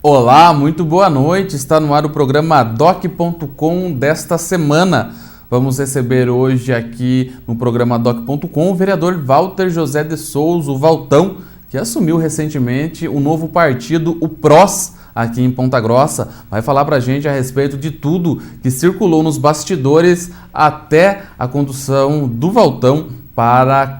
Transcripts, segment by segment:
Olá, muito boa noite. Está no ar o programa Doc.com desta semana. Vamos receber hoje aqui no programa Doc.com o vereador Walter José de Souza, o Valtão, que assumiu recentemente o novo partido, o PROS, aqui em Ponta Grossa. Vai falar pra gente a respeito de tudo que circulou nos bastidores até a condução do Valtão para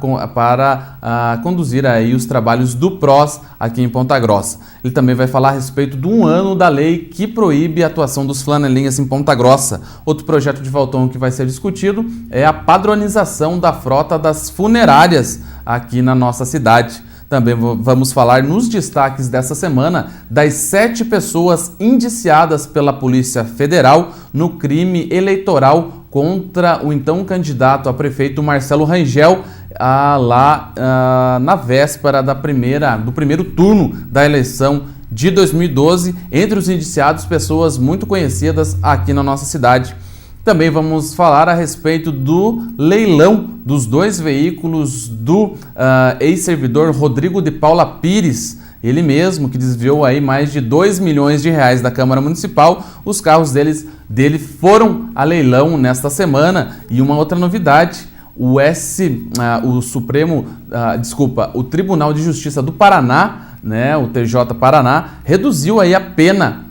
conduzir aí os trabalhos do PROS aqui em Ponta Grossa. Ele também vai falar a respeito de um ano da lei que proíbe a atuação dos flanelinhas em Ponta Grossa. Outro projeto de Valtão que vai ser discutido é a padronização da frota das funerárias aqui na nossa cidade. Também vamos falar nos destaques dessa semana das 7 pessoas indiciadas pela Polícia Federal no crime eleitoral contra o então candidato a prefeito Marcelo Rangel, na véspera do primeiro turno da eleição de 2012. Entre os indiciados, pessoas muito conhecidas aqui na nossa cidade. Também vamos falar a respeito do leilão dos 2 veículos do ex-servidor Rodrigo de Paula Pires, ele mesmo que desviou aí mais de R$2 milhões da Câmara Municipal. Os carros dele foram a leilão nesta semana. E uma outra novidade, o Tribunal de Justiça do Paraná, né, o TJ Paraná, reduziu aí a pena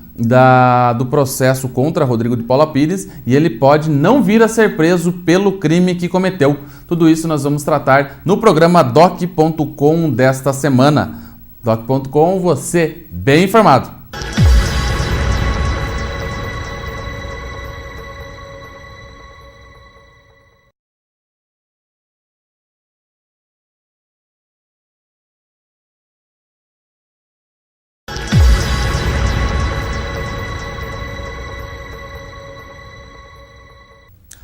do processo contra Rodrigo de Paula Pires e ele pode não vir a ser preso pelo crime que cometeu. Tudo isso nós vamos tratar no programa Doc.com desta semana. Doc.com, você bem informado.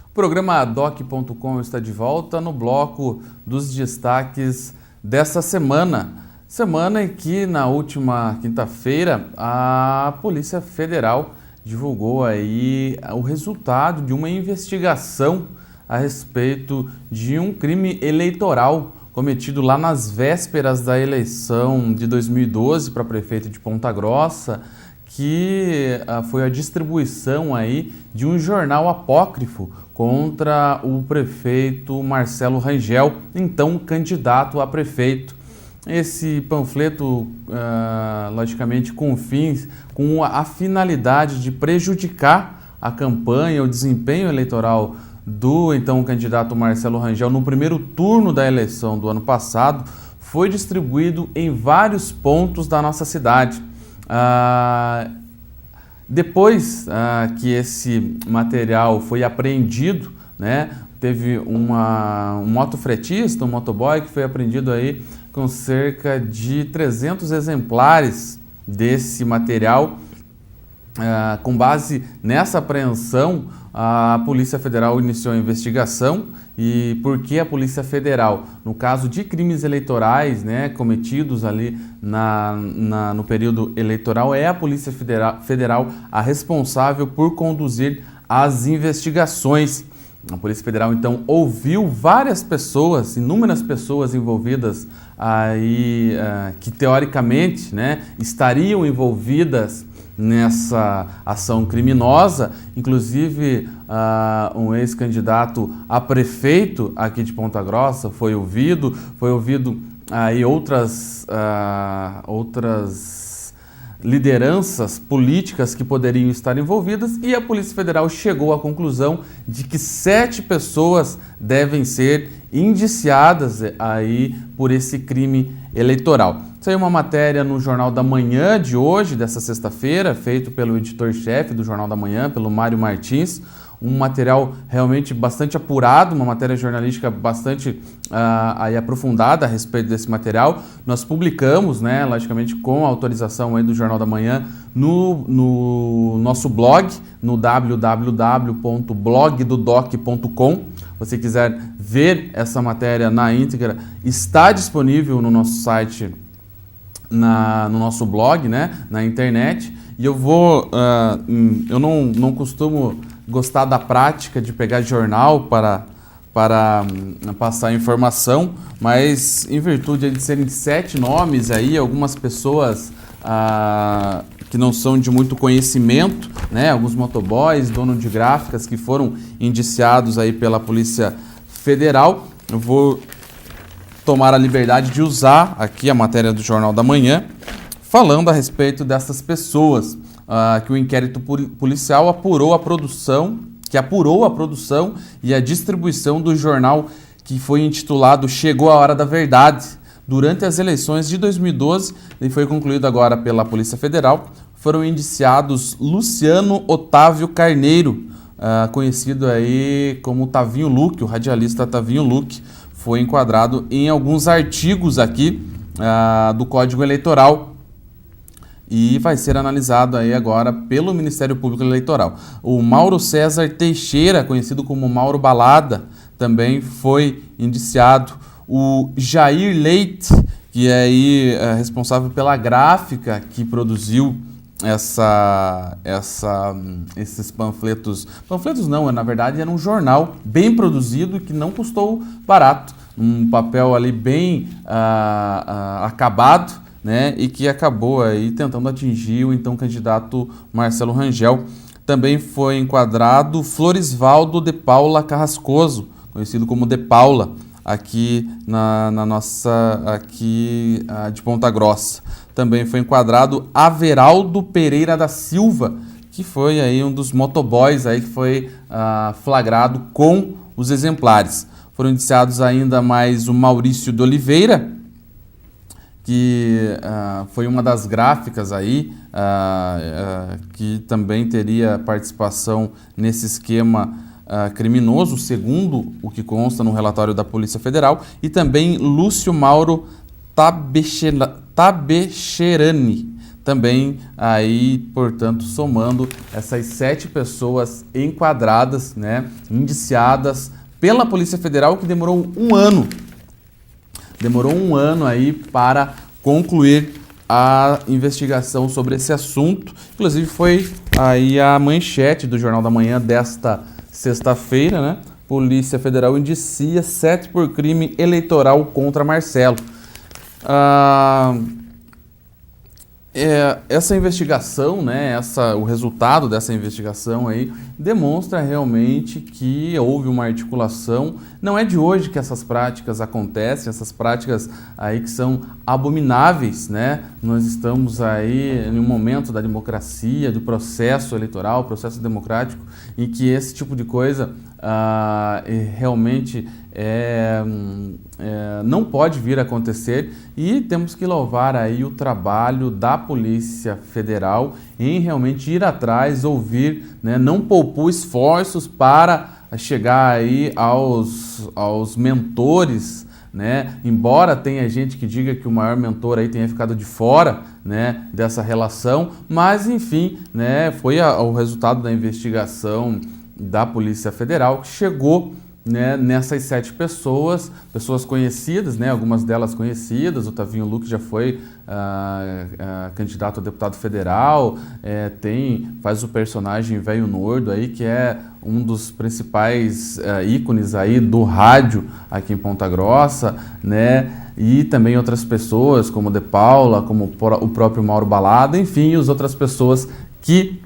O programa Doc.com está de volta no bloco dos destaques dessa semana. Semana em que, na última quinta-feira, a Polícia Federal divulgou aí o resultado de uma investigação a respeito de um crime eleitoral cometido lá nas vésperas da eleição de 2012 para prefeito de Ponta Grossa, que foi a distribuição aí de um jornal apócrifo contra o prefeito Marcelo Rangel, então candidato a prefeito. Esse panfleto, logicamente, com a finalidade de prejudicar a campanha, o desempenho eleitoral do então candidato Marcelo Rangel no primeiro turno da eleição do ano passado, foi distribuído em vários pontos da nossa cidade. Depois que esse material foi apreendido, né, teve um motofretista, um motoboy, que foi apreendido aí com cerca de 300 exemplares desse material. Com base nessa apreensão, a Polícia Federal iniciou a investigação. E por que a Polícia Federal? No caso de crimes eleitorais, né, cometidos ali no período eleitoral, é a Polícia Federal a responsável por conduzir as investigações. A Polícia Federal, então, ouviu várias pessoas, inúmeras pessoas envolvidas aí, que teoricamente, né, estariam envolvidas nessa ação criminosa, inclusive um ex-candidato a prefeito aqui de Ponta Grossa foi ouvido aí outras lideranças políticas que poderiam estar envolvidas, e a Polícia Federal chegou à conclusão de que 7 pessoas devem ser indiciadas aí por esse crime eleitoral. Saiu uma matéria no Jornal da Manhã de hoje, dessa sexta-feira, feito pelo editor-chefe do Jornal da Manhã, pelo Mário Martins. Um material realmente bastante apurado, uma matéria jornalística bastante aí aprofundada a respeito desse material. Nós publicamos, né, logicamente com a autorização aí do Jornal da Manhã, no nosso blog, no www.blogdodoc.com. você quiser ver essa matéria na íntegra, está disponível no nosso site, no nosso blog, né, na internet. E eu não costumo gostar da prática de pegar jornal para passar informação, mas em virtude de serem 7 nomes aí, algumas pessoas que não são de muito conhecimento, né? Alguns motoboys, dono de gráficas que foram indiciados aí pela Polícia Federal. Eu vou tomar a liberdade de usar aqui a matéria do Jornal da Manhã, falando a respeito dessas pessoas, que o inquérito policial apurou a produção e a distribuição do jornal que foi intitulado Chegou a Hora da Verdade, durante as eleições de 2012, e foi concluído agora pela Polícia Federal. Foram indiciados Luciano Otávio Carneiro, conhecido aí como Tavinho Luque, o radialista Tavinho Luque, foi enquadrado em alguns artigos aqui do Código Eleitoral e vai ser analisado aí agora pelo Ministério Público Eleitoral. O Mauro César Teixeira, conhecido como Mauro Balada, também foi indiciado. O Jair Leite, que é aí responsável pela gráfica que produziu esses panfletos. Panfletos não, na verdade era um jornal bem produzido que não custou barato. Um papel ali bem acabado, né? E que acabou aí tentando atingir o então candidato Marcelo Rangel. Também foi enquadrado Florisvaldo de Paula Carrascoso, conhecido como De Paula, aqui aqui de Ponta Grossa. Também foi enquadrado Averaldo Pereira da Silva, que foi aí um dos motoboys aí que foi flagrado com os exemplares. Foram indiciados ainda mais o Maurício de Oliveira, que foi uma das gráficas aí, que também teria participação nesse esquema criminoso, segundo o que consta no relatório da Polícia Federal, e também Lúcio Mauro Tabecherani, também aí, portanto, somando essas 7 pessoas enquadradas, né, indiciadas pela Polícia Federal, que demorou um ano. Demorou um ano aí para concluir a investigação sobre esse assunto. Inclusive foi aí a manchete do Jornal da Manhã desta sexta-feira, né? Polícia Federal indicia 7 por crime eleitoral contra Marcelo. Essa investigação, né, o resultado dessa investigação aí demonstra realmente que houve uma articulação. Não é de hoje que essas práticas acontecem, essas práticas aí que são abomináveis, né? Nós estamos aí em um momento da democracia, do processo eleitoral, processo democrático, em que esse tipo de coisa realmente não pode vir a acontecer, e temos que louvar aí o trabalho da Polícia Federal em realmente ir atrás, ouvir, né, não poupou esforços para chegar aí aos mentores, né? Embora tenha gente que diga que o maior mentor aí tenha ficado de fora, né, dessa relação, mas enfim, né, foi o resultado da investigação da Polícia Federal que chegou, né, nessas 7 pessoas conhecidas, né, algumas delas conhecidas. O Tavinho Luque já foi candidato a deputado federal, faz o personagem Velho Nordo aí, que é um dos principais ícones aí do rádio aqui em Ponta Grossa, né, e também outras pessoas como De Paula, como o próprio Mauro Balada, enfim, as outras pessoas que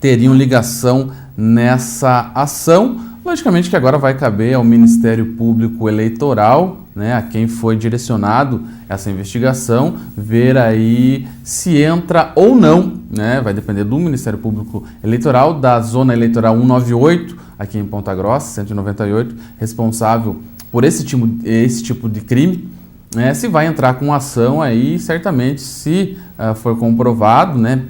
teriam ligação nessa ação. Logicamente que agora vai caber ao Ministério Público Eleitoral, né, a quem foi direcionado essa investigação, ver aí se entra ou não, né, vai depender do Ministério Público Eleitoral, da Zona Eleitoral 198, aqui em Ponta Grossa, 198, responsável por esse tipo de crime, né, se vai entrar com ação aí, certamente, se for comprovado, né,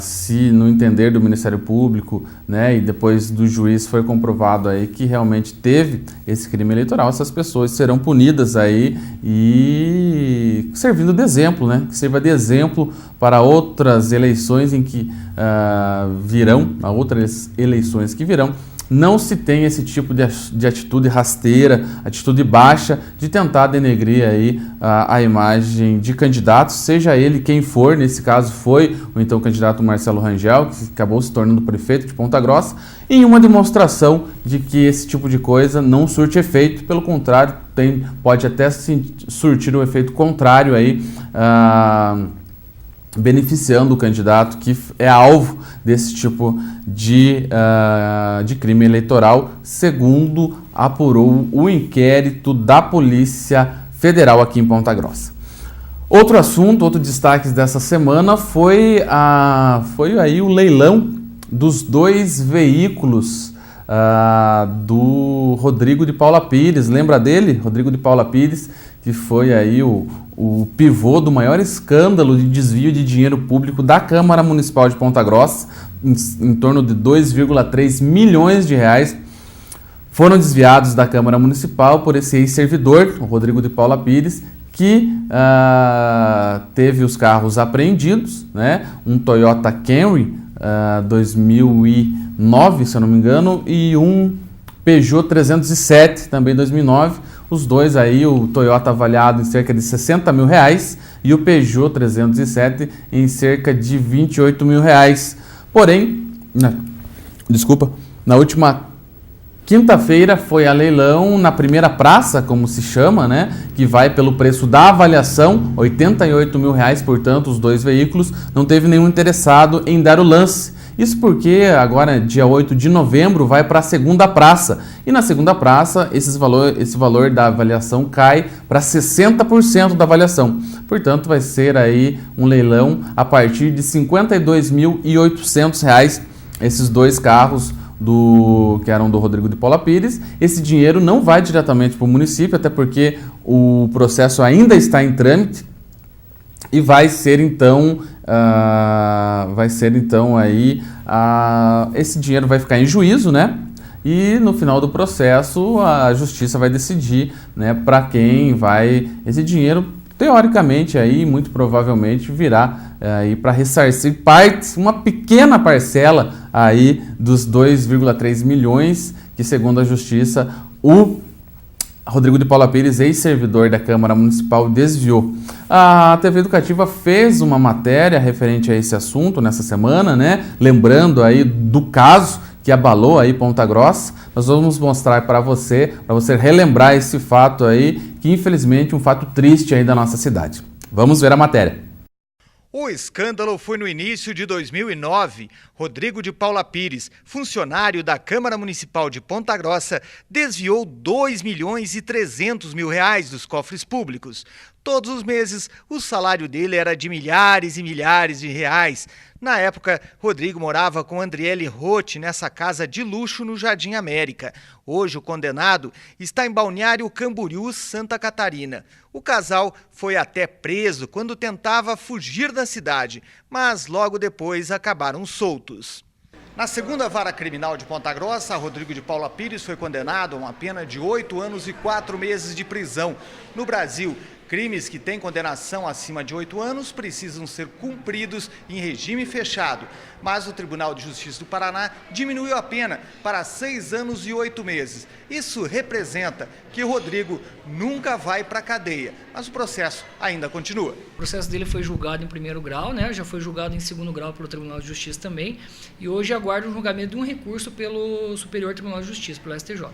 se no entender do Ministério Público, né, e depois do juiz foi comprovado aí que realmente teve esse crime eleitoral, essas pessoas serão punidas aí e servindo de exemplo, né, que sirva de exemplo para outras eleições em que outras eleições que virão. Não se tem esse tipo de atitude rasteira, atitude baixa, de tentar denegrir aí a imagem de candidatos, seja ele quem for. Nesse caso foi o então candidato Marcelo Rangel, que acabou se tornando prefeito de Ponta Grossa, em uma demonstração de que esse tipo de coisa não surte efeito, pelo contrário, pode até surtir um efeito contrário aí beneficiando o candidato que é alvo desse tipo de crime eleitoral, segundo apurou o inquérito da Polícia Federal aqui em Ponta Grossa. Outro assunto, outro destaque dessa semana foi aí o leilão dos 2 veículos do Rodrigo de Paula Pires. Lembra dele? Rodrigo de Paula Pires, que foi aí o pivô do maior escândalo de desvio de dinheiro público da Câmara Municipal de Ponta Grossa, em torno de 2,3 milhões de reais foram desviados da Câmara Municipal por esse ex-servidor, o Rodrigo de Paula Pires, que teve os carros apreendidos, né? Um Toyota Camry 2009, se eu não me engano, e um Peugeot 307, também 2009. Os dois aí, o Toyota avaliado em cerca de 60 mil reais e o Peugeot 307 em cerca de 28 mil reais. Porém, na última quinta-feira foi a leilão na primeira praça, como se chama, né? Que vai pelo preço da avaliação, 88 mil reais, portanto, os 2 veículos. Não teve nenhum interessado em dar o lance. Isso porque agora, dia 8 de novembro, vai para a segunda praça. E na segunda praça, esse valor da avaliação cai para 60% da avaliação. Portanto, vai ser aí um leilão a partir de R$ 52.800, esses 2 carros que eram do Rodrigo de Paula Pires. Esse dinheiro não vai diretamente para o município, até porque o processo ainda está em trâmite e vai ser então aí esse dinheiro vai ficar em juízo, né? E no final do processo a justiça vai decidir, né, para quem vai esse dinheiro. Teoricamente, aí, muito provavelmente virá aí para ressarcir uma pequena parcela aí dos 2,3 milhões que, segundo a Justiça, o Rodrigo de Paula Pires, ex-servidor da Câmara Municipal, desviou. A TV Educativa fez uma matéria referente a esse assunto nessa semana, né? Lembrando aí do caso que abalou aí Ponta Grossa. Nós vamos mostrar para você relembrar esse fato aí, que infelizmente é um fato triste aí da nossa cidade. Vamos ver a matéria. O escândalo foi no início de 2009. Rodrigo de Paula Pires, funcionário da Câmara Municipal de Ponta Grossa, desviou 2.300.000 reais dos cofres públicos. Todos os meses, o salário dele era de milhares e milhares de reais. Na época, Rodrigo morava com Andriele Roth nessa casa de luxo no Jardim América. Hoje, o condenado está em Balneário Camboriú, Santa Catarina. O casal foi até preso quando tentava fugir da cidade, mas logo depois acabaram soltos. Na segunda vara criminal de Ponta Grossa, Rodrigo de Paula Pires foi condenado a uma pena de 8 anos e 4 meses de prisão. No Brasil, crimes que têm condenação acima de 8 anos precisam ser cumpridos em regime fechado. Mas o Tribunal de Justiça do Paraná diminuiu a pena para 6 anos e 8 meses. Isso representa que Rodrigo nunca vai para a cadeia, mas o processo ainda continua. O processo dele foi julgado em primeiro grau, né? Já foi julgado em segundo grau pelo Tribunal de Justiça também, e hoje aguarda o julgamento de um recurso pelo Superior Tribunal de Justiça, pelo STJ.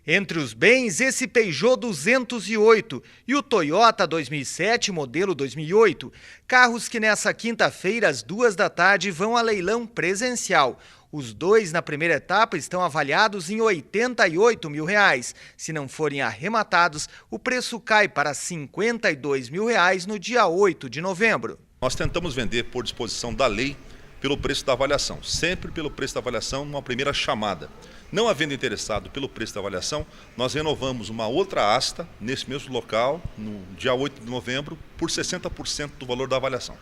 Entre os bens, esse Peugeot 208 e o Toyota 2007, modelo 2008. Carros que nessa quinta-feira, às 14h, vão a leilão presencial. Os 2 na primeira etapa estão avaliados em 88 mil reais. Se não forem arrematados, o preço cai para 52 mil reais no dia 8 de novembro. Nós tentamos vender por disposição da lei pelo preço da avaliação, sempre pelo preço da avaliação, numa primeira chamada. Não havendo interessado pelo preço da avaliação, nós renovamos uma outra asta nesse mesmo local, no dia 8 de novembro, por 60% do valor da avaliação.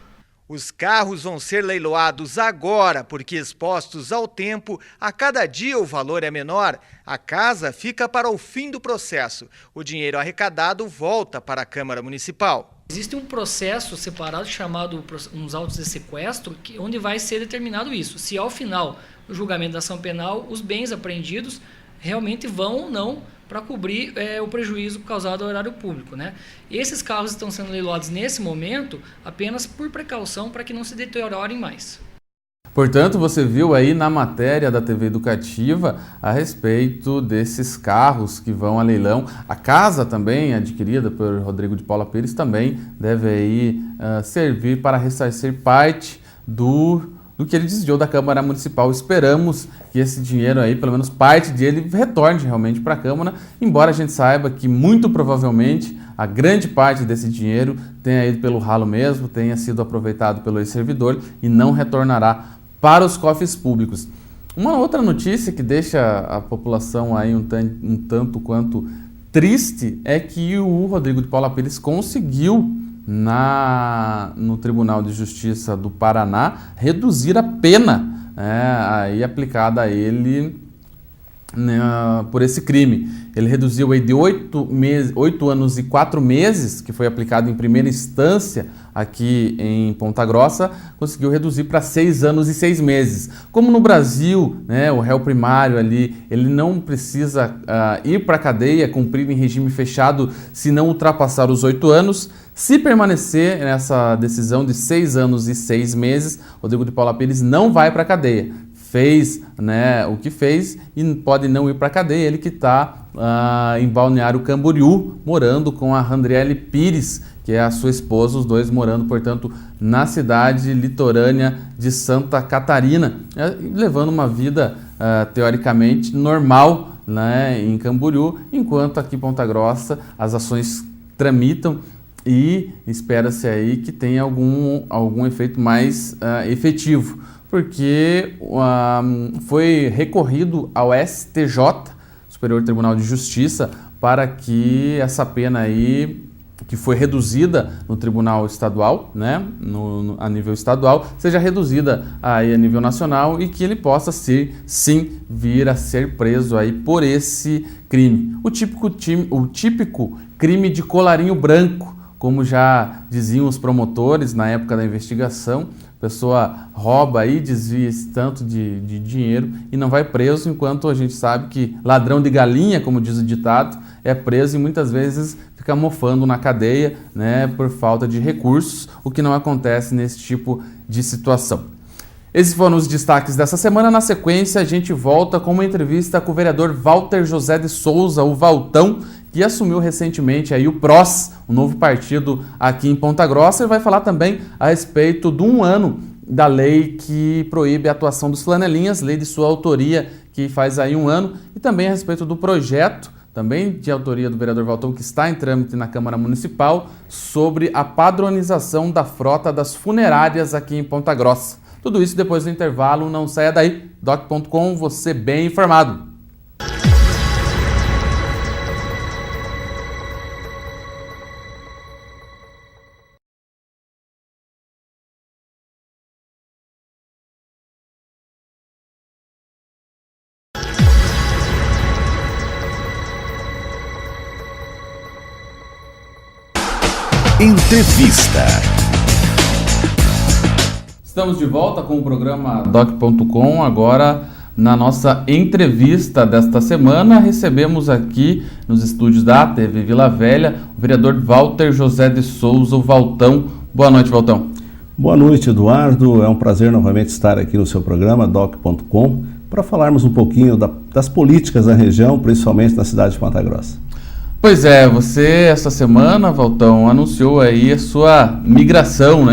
Os carros vão ser leiloados agora, porque expostos ao tempo, a cada dia o valor é menor. A casa fica para o fim do processo. O dinheiro arrecadado volta para a Câmara Municipal. Existe um processo separado chamado uns autos de sequestro, onde vai ser determinado isso. Se ao final do julgamento da ação penal, os bens apreendidos realmente vão ou não para cobrir o prejuízo causado ao erário público, né? Esses carros estão sendo leiloados nesse momento apenas por precaução para que não se deteriorem mais. Portanto, você viu aí na matéria da TV Educativa a respeito desses carros que vão a leilão. A casa também, adquirida por Rodrigo de Paula Pires, também deve aí servir para ressarcir parte do que ele desviou da Câmara Municipal. Esperamos que esse dinheiro aí, pelo menos parte dele, retorne realmente para a Câmara, embora a gente saiba que muito provavelmente a grande parte desse dinheiro tenha ido pelo ralo mesmo, tenha sido aproveitado pelo ex-servidor e não retornará para os cofres públicos. Uma outra notícia que deixa a população aí um tanto quanto triste é que o Rodrigo de Paula Pires conseguiu no Tribunal de Justiça do Paraná reduzir a pena aí aplicada a ele por esse crime. Ele reduziu aí de 8 anos e 4 meses, que foi aplicado em primeira instância aqui em Ponta Grossa, conseguiu reduzir para 6 anos e 6 meses. Como no Brasil, o réu primário ali, ele não precisa ir para a cadeia, cumprir em regime fechado, se não ultrapassar os 8 anos. Se permanecer nessa decisão de 6 anos e 6 meses, Rodrigo de Paula Pires não vai para a cadeia. Fez o que fez e pode não ir para a cadeia. Ele que está em Balneário Camboriú, morando com a Randriele Pires, que é a sua esposa, os dois morando, portanto, na cidade litorânea de Santa Catarina, levando uma vida teoricamente normal em Camboriú, enquanto aqui em Ponta Grossa as ações tramitam e espera-se aí que tenha algum efeito mais efetivo, porque foi recorrido ao STJ, Superior Tribunal de Justiça, para que essa pena aí, que foi reduzida no Tribunal Estadual, a nível estadual, seja reduzida aí a nível nacional e que ele possa sim vir a ser preso aí por esse crime. O típico crime de colarinho branco, como já diziam os promotores na época da investigação. A pessoa rouba aí, desvia esse tanto de dinheiro e não vai preso, enquanto a gente sabe que ladrão de galinha, como diz o ditado, é preso e muitas vezes fica mofando na cadeia, por falta de recursos, o que não acontece nesse tipo de situação. Esses foram os destaques dessa semana. Na sequência, a gente volta com uma entrevista com o vereador Walter José de Souza, o Valtão, que assumiu recentemente aí o PROS, um novo partido aqui em Ponta Grossa, e vai falar também a respeito de 1 ano da lei que proíbe a atuação dos flanelinhas, lei de sua autoria, que faz aí 1 ano, e também a respeito do projeto, também de autoria do vereador Valtão, que está em trâmite na Câmara Municipal, sobre a padronização da frota das funerárias aqui em Ponta Grossa. Tudo isso depois do intervalo, não saia daí. Doc.com, você bem informado. Entrevista. Estamos de volta com o programa Doc.com. Agora, na nossa entrevista desta semana, recebemos aqui nos estúdios da TV Vila Velha o vereador Walter José de Souza, o Valtão. Boa noite, Valtão. Boa noite, Eduardo. É um prazer novamente estar aqui no seu programa Doc.com para falarmos um pouquinho das políticas da região, principalmente na cidade de Ponta Grossa. Pois é, você essa semana, Valtão, anunciou aí a sua migração,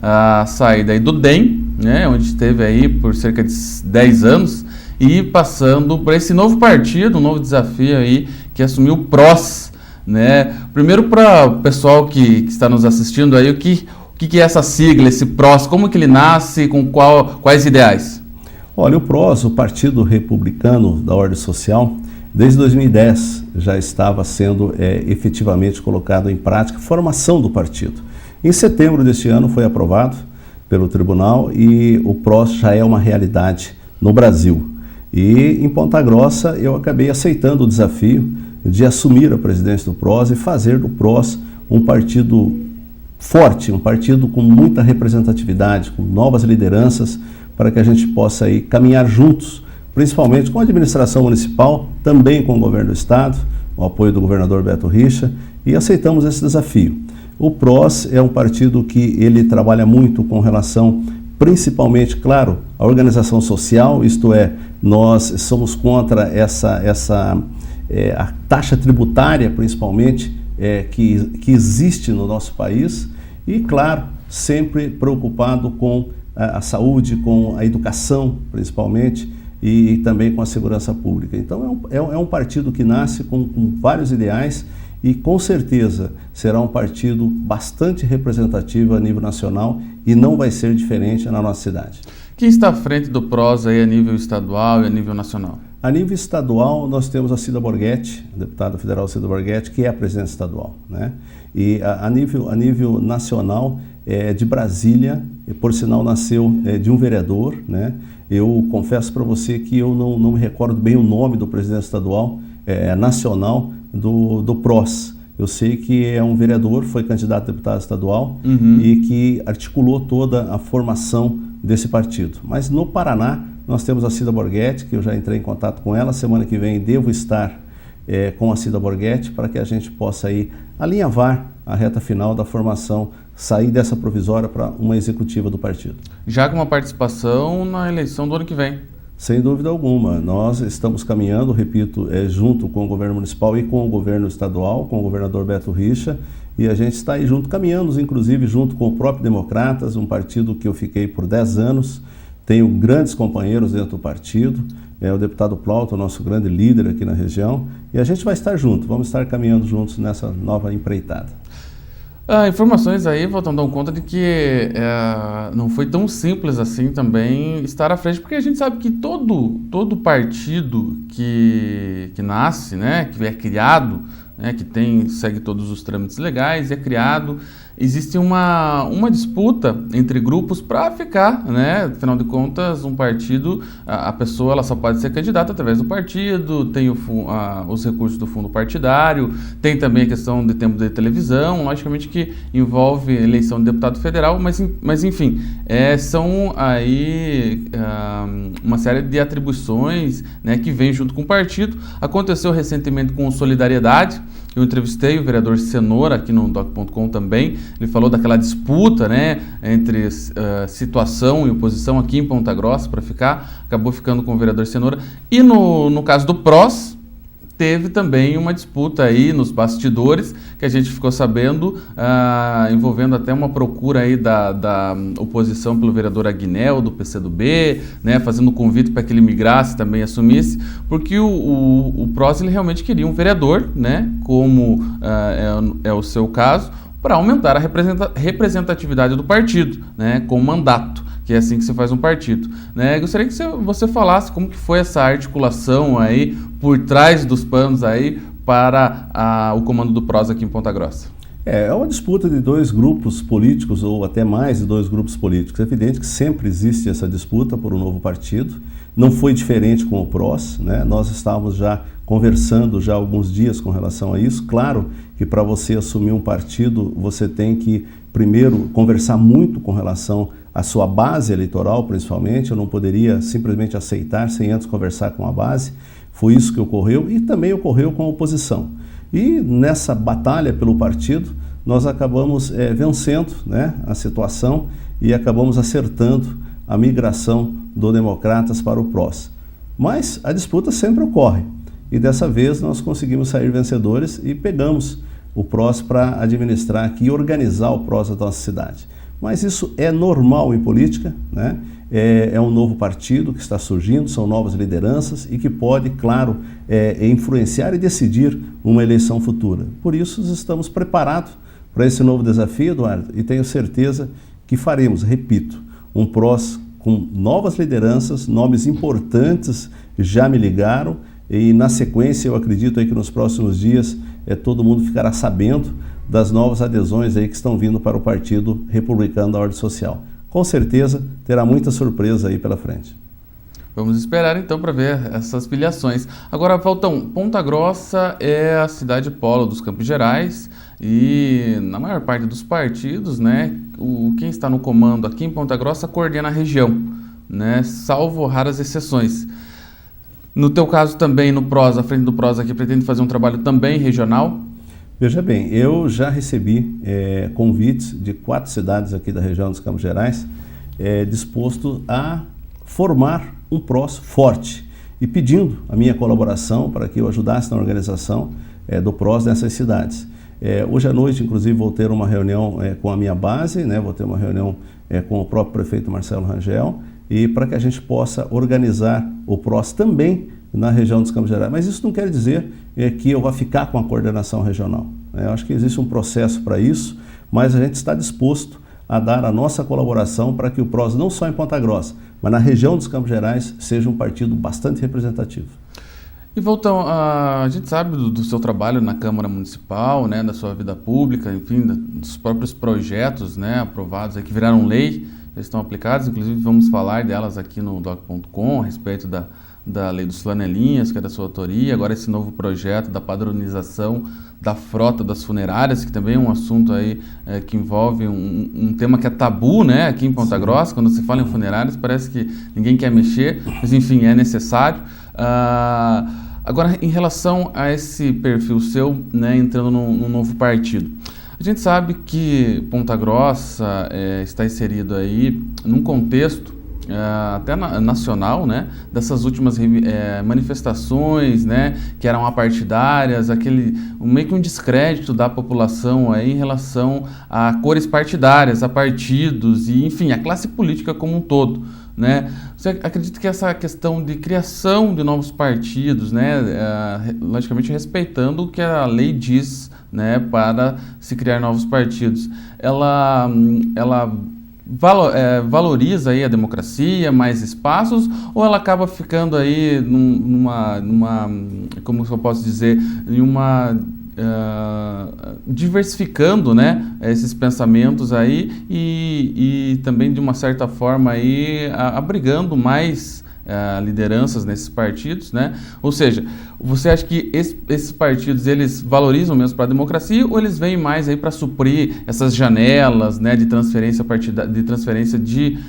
a saída aí do DEM, onde esteve aí por cerca de 10 anos, e passando para esse novo partido, um novo desafio aí, que assumiu o PROS, Primeiro, para o pessoal que está nos assistindo aí, o que é essa sigla, esse PROS, como que ele nasce, com quais ideais? Olha, o PROS, o Partido Republicano da Ordem Social, desde 2010 já estava sendo efetivamente colocado em prática a formação do partido. Em setembro deste ano foi aprovado pelo tribunal e o PROS já é uma realidade no Brasil. E em Ponta Grossa eu acabei aceitando o desafio de assumir a presidência do PROS e fazer do PROS um partido forte, um partido com muita representatividade, com novas lideranças, para que a gente possa aí caminhar juntos, principalmente com a administração municipal, também com o governo do estado, o apoio do governador Beto Richa, e aceitamos esse desafio. O PROS é um partido que ele trabalha muito com relação principalmente, claro, a organização social, isto é, nós somos contra a taxa tributária, principalmente, que existe no nosso país e, claro, sempre preocupado com a saúde, com a educação, principalmente, e também com a segurança pública. Então, é um partido que nasce com vários ideais e, com certeza, será um partido bastante representativo a nível nacional e não vai ser diferente na nossa cidade. Quem está à frente do PROS aí a nível estadual e a nível nacional? A nível estadual, nós temos a Cida Borghetti, a deputada federal Cida Borghetti, que é a presidente estadual, né? E a nível nacional, de Brasília, por sinal nasceu de um vereador, né? Eu confesso para você que eu não me recordo bem o nome do presidente estadual nacional do PROS. Eu sei que é um vereador, foi candidato a deputado estadual e que articulou toda a formação desse partido. Mas no Paraná, nós temos a Cida Borghetti, que eu já entrei em contato com ela. Semana que vem devo estar com a Cida Borghetti para que a gente possa aí alinhavar a reta final da formação, sair dessa provisória para uma executiva do partido. Já com uma participação na eleição do ano que vem. Sem dúvida alguma. Nós estamos caminhando, repito, junto com o governo municipal e com o governo estadual, com o governador Beto Richa, e a gente está aí junto, caminhamos, inclusive junto com o próprio Democratas, um partido que eu fiquei por 10 anos, tenho grandes companheiros dentro do partido, o deputado Plauto, nosso grande líder aqui na região, e a gente vai estar junto, vamos estar caminhando juntos nessa nova empreitada. Informações aí voltam dar conta de que não foi tão simples assim também estar à frente, porque a gente sabe que todo partido que nasce, né, que é criado, né, que segue todos os trâmites legais, é criado, existe uma disputa entre grupos para ficar, né? Afinal de contas, um partido, a pessoa ela só pode ser candidata através do partido, tem os recursos do fundo partidário, tem também a questão de tempo de televisão, logicamente que envolve eleição de deputado federal, mas enfim, são aí uma série de atribuições, né, que vem junto com o partido. Aconteceu recentemente com o Solidariedade. Eu entrevistei o vereador Cenoura aqui no Doc.com também. Ele falou daquela disputa, né, entre situação e oposição aqui em Ponta Grossa para acabou ficando com o vereador Cenoura. E no caso do PROS, teve também uma disputa aí nos bastidores, que a gente ficou sabendo, envolvendo até uma procura aí da oposição pelo vereador Aguinel, do PCdoB, né, fazendo um convite para que ele migrasse, também assumisse, porque o PROS ele realmente queria um vereador, né, como é o seu caso, para aumentar a representatividade do partido, né, com mandato, que é assim que se faz um partido, né? Gostaria que você falasse como que foi essa articulação aí por trás dos panos aí para o comando do PROS aqui em Ponta Grossa. É uma disputa de dois grupos políticos, ou até mais de dois grupos políticos. É evidente que sempre existe essa disputa por um novo partido. Não foi diferente com o PROS, né? Nós estávamos já conversando já há alguns dias com relação a isso. Claro que para você assumir um partido, você tem que primeiro conversar muito com relação à sua base eleitoral, principalmente. Eu não poderia simplesmente aceitar sem antes conversar com a base. Foi isso que ocorreu e também ocorreu com a oposição. E nessa batalha pelo partido, nós acabamos vencendo, né, a situação e acabamos acertando a migração do Democratas para o PROS. Mas a disputa sempre ocorre e dessa vez nós conseguimos sair vencedores e pegamos o PROS para administrar aqui e organizar o PROS da nossa cidade. Mas isso é normal em política, né? É um novo partido que está surgindo, são novas lideranças e que pode, claro, influenciar e decidir uma eleição futura. Por isso, estamos preparados para esse novo desafio, Eduardo, e tenho certeza que faremos, repito, um PROS com novas lideranças, nomes importantes já me ligaram e, na sequência, eu acredito aí que nos próximos dias todo mundo ficará sabendo das novas adesões aí que estão vindo para o Partido Republicano da Ordem Social. Com certeza terá muita surpresa aí pela frente. Vamos esperar então para ver essas filiações. Agora, Valtão, Ponta Grossa é a cidade polo dos Campos Gerais e na maior parte dos partidos, né, quem está no comando aqui em Ponta Grossa coordena a região, né, salvo raras exceções. No teu caso também no PROS, a frente do PROS aqui pretende fazer um trabalho também regional? Veja bem, eu já recebi convites de 4 cidades aqui da região dos Campos Gerais disposto a formar um PROS forte e pedindo a minha colaboração para que eu ajudasse na organização do PROS nessas cidades. Hoje à noite, inclusive, vou ter uma reunião com a minha base, né? Vou ter uma reunião com o próprio prefeito Marcelo Rangel, e para que a gente possa organizar o PROS também na região dos Campos Gerais. Mas isso não quer dizer que eu vá ficar com a coordenação regional. Eu acho que existe um processo para isso, mas a gente está disposto a dar a nossa colaboração para que o PROS, não só em Ponta Grossa, mas na região dos Campos Gerais, seja um partido bastante representativo. E Valtão, a gente sabe do seu trabalho na Câmara Municipal, né, da sua vida pública, enfim, dos próprios projetos, né, aprovados, que viraram lei, já estão aplicados, inclusive vamos falar delas aqui no doc.com, a respeito da lei dos flanelinhas, que é da sua autoria, agora esse novo projeto da padronização da frota das funerárias, que também é um assunto aí que envolve um tema que é tabu, né, aqui em Ponta Grossa. Quando se fala em funerárias parece que ninguém quer mexer, mas enfim, é necessário. Agora, em relação a esse perfil seu, né, entrando num novo partido, a gente sabe que Ponta Grossa está inserido aí num contexto até nacional, né, dessas últimas manifestações, né, que eram apartidárias, meio que um descrédito da população aí em relação a cores partidárias, a partidos e, enfim, a classe política como um todo, né? Você acredita que essa questão de criação de novos partidos, né, logicamente respeitando o que a lei diz, né, para se criar novos partidos, ela valoriza aí a democracia, mais espaços, ou ela acaba ficando aí como eu posso dizer, diversificando, né, esses pensamentos aí e também de uma certa forma aí abrigando mais lideranças nesses partidos, né? Ou seja, você acha que esses partidos eles valorizam mesmo para a democracia ou eles vêm mais aí para suprir essas janelas, né, de transferência de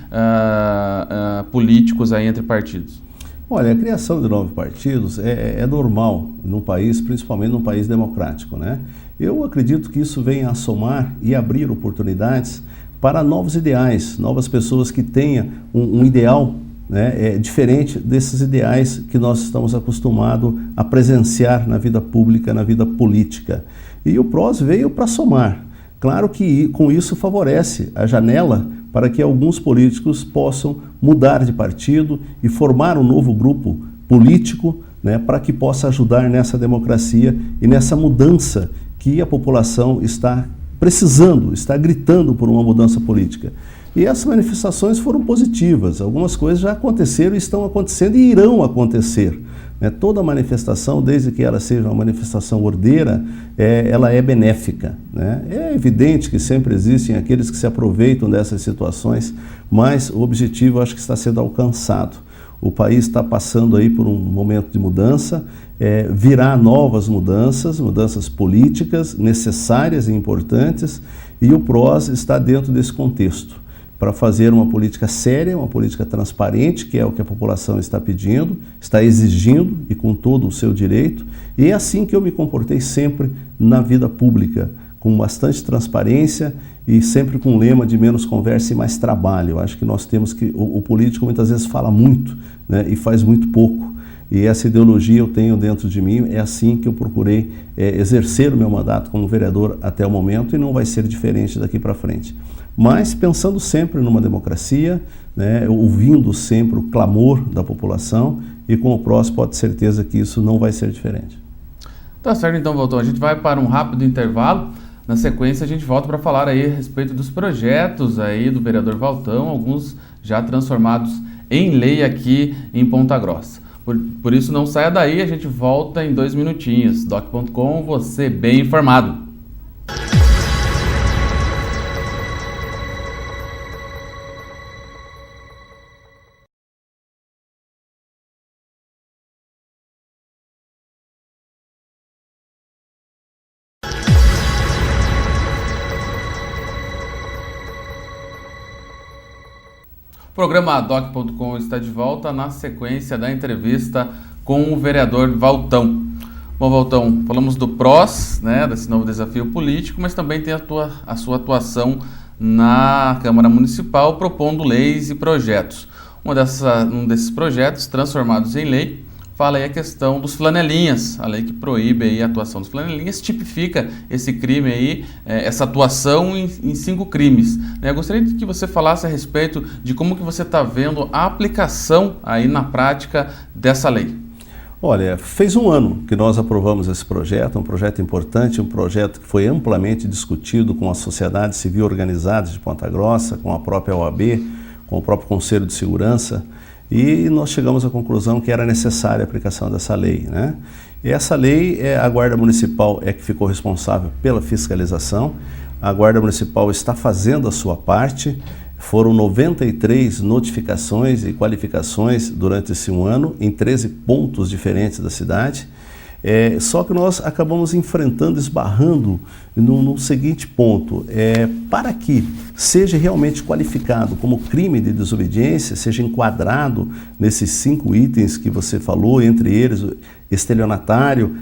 políticos aí entre partidos? Olha, a criação de novos partidos é normal num país, principalmente num país democrático, né? Eu acredito que isso vem a somar e abrir oportunidades para novos ideais, novas pessoas que tenham um ideal, né, diferente desses ideais que nós estamos acostumados a presenciar na vida pública, na vida política. E o PROS veio para somar. Claro que com isso favorece a janela para que alguns políticos possam mudar de partido e formar um novo grupo político, né, para que possa ajudar nessa democracia e nessa mudança que a população está precisando, está gritando por uma mudança política. E essas manifestações foram positivas, algumas coisas já aconteceram, estão acontecendo e irão acontecer. Toda manifestação, desde que ela seja uma manifestação ordeira, ela é benéfica, né? É evidente que sempre existem aqueles que se aproveitam dessas situações, mas o objetivo acho que está sendo alcançado. O país está passando aí por um momento de mudança, virá novas mudanças políticas necessárias e importantes, e o PROS está dentro desse contexto, para fazer uma política séria, uma política transparente, que é o que a população está pedindo, está exigindo e com todo o seu direito. E é assim que eu me comportei sempre na vida pública, com bastante transparência e sempre com o lema de menos conversa e mais trabalho. Eu acho que nós temos que... O político muitas vezes fala muito, né, e faz muito pouco. E essa ideologia eu tenho dentro de mim, é assim que eu procurei exercer o meu mandato como vereador até o momento e não vai ser diferente daqui para frente. Mas pensando sempre numa democracia, né, ouvindo sempre o clamor da população, e com o PROS pode ter certeza que isso não vai ser diferente. Tá certo, então, Valtão. A gente vai para um rápido intervalo. Na sequência, a gente volta para falar aí a respeito dos projetos aí do vereador Valtão, alguns já transformados em lei aqui em Ponta Grossa. Por isso, não saia daí, a gente volta em 2 minutinhos. Doc.com, você bem informado. O programa Doc.com está de volta na sequência da entrevista com o vereador Valtão. Bom, Valtão, falamos do PROS, né, desse novo desafio político, mas também tem a sua atuação na Câmara Municipal propondo leis e projetos. Um desses projetos, transformados em lei, fala aí a questão dos flanelinhas, a lei que proíbe aí a atuação dos flanelinhas, tipifica esse crime aí, essa atuação em 5 crimes. Eu gostaria de que você falasse a respeito de como que você está vendo a aplicação aí na prática dessa lei. Olha, fez um ano que nós aprovamos esse projeto, um projeto importante, um projeto que foi amplamente discutido com a sociedade civil organizada de Ponta Grossa, com a própria OAB, com o próprio Conselho de Segurança, e nós chegamos à conclusão que era necessária a aplicação dessa lei, né? E essa lei, a Guarda Municipal é que ficou responsável pela fiscalização, a Guarda Municipal está fazendo a sua parte, foram 93 notificações e qualificações durante esse um ano, em 13 pontos diferentes da cidade. Só que nós acabamos enfrentando, esbarrando no seguinte ponto, para que seja realmente qualificado como crime de desobediência, seja enquadrado nesses 5 itens que você falou, entre eles estelionatário,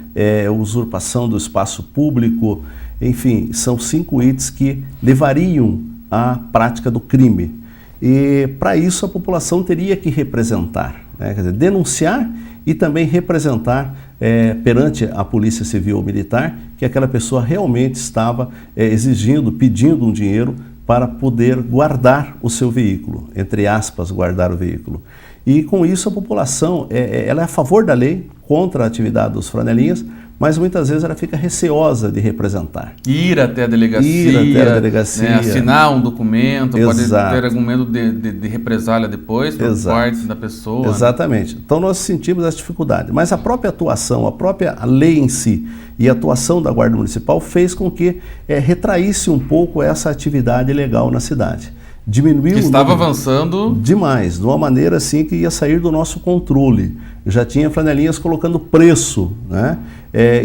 usurpação do espaço público, enfim, são 5 itens que levariam à prática do crime. E para isso a população teria que representar, né? Quer dizer, denunciar e também representar perante a Polícia Civil ou Militar que aquela pessoa realmente estava exigindo, pedindo um dinheiro para poder guardar o seu veículo, entre aspas, guardar o veículo. E com isso a população ela é a favor da lei, contra a atividade dos flanelinhas, mas muitas vezes ela fica receosa de representar. Ir até a delegacia, né, assinar um documento, pode ter algum medo de represália depois, por parte da pessoa. Exatamente. Né? Então nós sentimos essa dificuldade, mas a própria atuação, a própria lei em si e a atuação da Guarda Municipal fez com que retraísse um pouco essa atividade ilegal na cidade. Diminuiu que estava avançando demais, de uma maneira assim que ia sair do nosso controle. Já tinha flanelinhas colocando preço, né?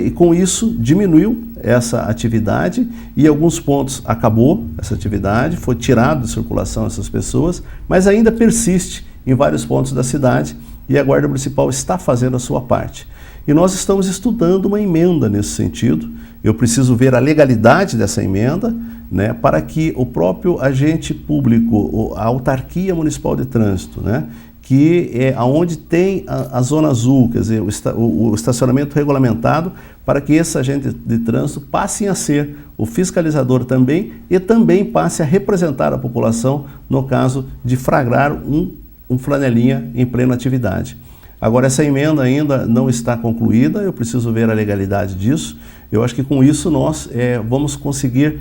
E com isso diminuiu essa atividade e em alguns pontos acabou essa atividade, foi tirado de circulação essas pessoas, mas ainda persiste em vários pontos da cidade e a Guarda Municipal está fazendo a sua parte. E nós estamos estudando uma emenda nesse sentido. Eu preciso ver a legalidade dessa emenda, né, para que o próprio agente público, a autarquia municipal de trânsito, né, que é onde tem a zona azul, quer dizer, o estacionamento regulamentado, para que esse agente de trânsito passe a ser o fiscalizador também e também passe a representar a população no caso de flagrar um flanelinha em plena atividade. Agora, essa emenda ainda não está concluída, eu preciso ver a legalidade disso. Eu acho que com isso nós vamos conseguir